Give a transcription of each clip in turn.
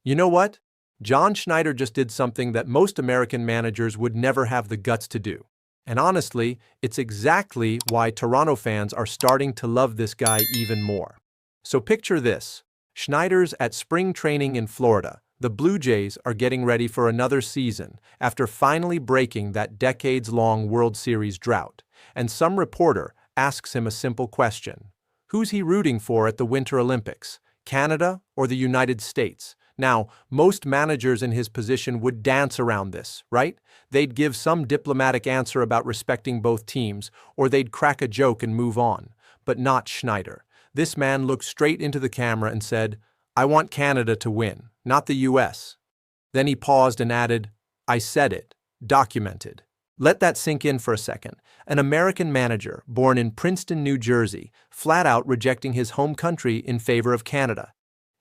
You know what? John Schneider just did something that most American managers would never have the guts to do. And honestly, it's exactly why Toronto fans are starting to love this guy even more. So picture this. Schneider's at spring training in Florida. The Blue Jays are getting ready for another season after finally breaking that decades-long World Series drought. And some reporter asks him a simple question. Who's he rooting for at the Winter Olympics? Canada or the United States? Now, most managers in his position would dance around this, right? They'd give some diplomatic answer about respecting both teams, or they'd crack a joke and move on. But not Schneider. This man looked straight into the camera and said, "I want Canada to win, not the US." Then he paused and added, "I said it. Documented." Let that sink in for a second. An American manager, born in Princeton, New Jersey, flat out rejecting his home country in favor of Canada.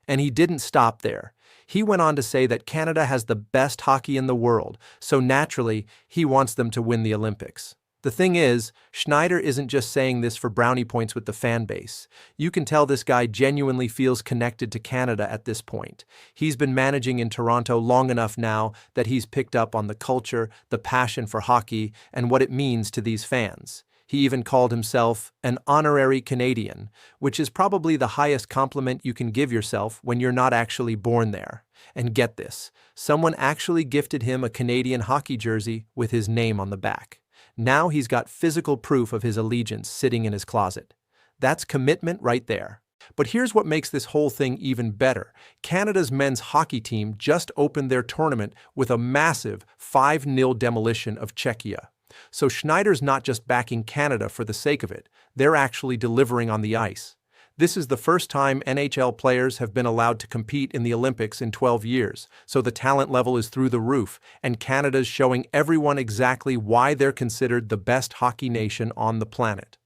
And he didn't stop there. He went on to say that Canada has the best hockey in the world, so naturally, he wants them to win the Olympics. The thing is, Schneider isn't just saying this for brownie points with the fan base. You can tell this guy genuinely feels connected to Canada at this point. He's been managing in Toronto long enough now that he's picked up on the culture, the passion for hockey, and what it means to these fans. He even called himself an honorary Canadian, which is probably the highest compliment you can give yourself when you're not actually born there. And get this, someone actually gifted him a Canadian hockey jersey with his name on the back. Now he's got physical proof of his allegiance sitting in his closet. That's commitment right there. But here's what makes this whole thing even better. Canada's men's hockey team just opened their tournament with a massive 5-0 demolition of Czechia. So Schneider's not just backing Canada for the sake of it, they're actually delivering on the ice. This is the first time NHL players have been allowed to compete in the Olympics in 12 years, so the talent level is through the roof, and Canada's showing everyone exactly why they're considered the best hockey nation on the planet.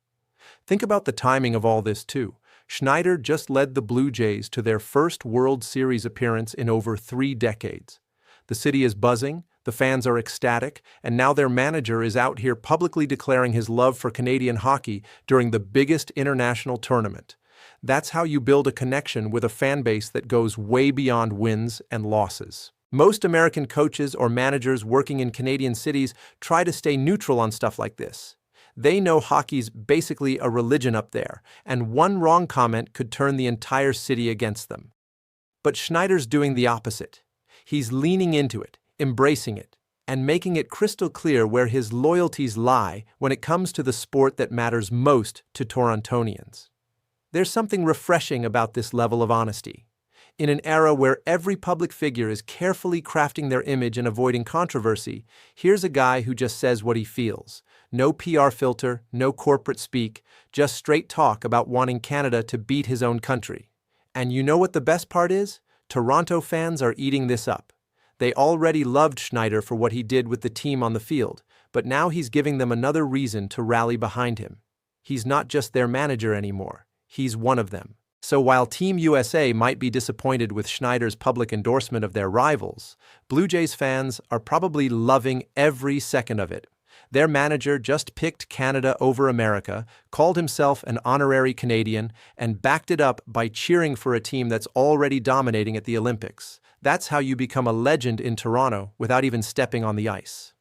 Think about the timing of all this too. Schneider just led the Blue Jays to their first World Series appearance in over 3 decades. The city is buzzing, the fans are ecstatic, and now their manager is out here publicly declaring his love for Canadian hockey during the biggest international tournament. That's how you build a connection with a fan base that goes way beyond wins and losses. Most American coaches or managers working in Canadian cities try to stay neutral on stuff like this. They know hockey's basically a religion up there, and one wrong comment could turn the entire city against them. But Schneider's doing the opposite. He's leaning into it, embracing it, and making it crystal clear where his loyalties lie when it comes to the sport that matters most to Torontonians. There's something refreshing about this level of honesty. In an era where every public figure is carefully crafting their image and avoiding controversy, here's a guy who just says what he feels. No PR filter, no corporate speak, just straight talk about wanting Canada to beat his own country. And you know what the best part is? Toronto fans are eating this up. They already loved Schneider for what he did with the team on the field, but now he's giving them another reason to rally behind him. He's not just their manager anymore. He's one of them. So while Team USA might be disappointed with Schneider's public endorsement of their rivals, Blue Jays fans are probably loving every second of it. Their manager just picked Canada over America, called himself an honorary Canadian, and backed it up by cheering for a team that's already dominating at the Olympics. That's how you become a legend in Toronto without even stepping on the ice.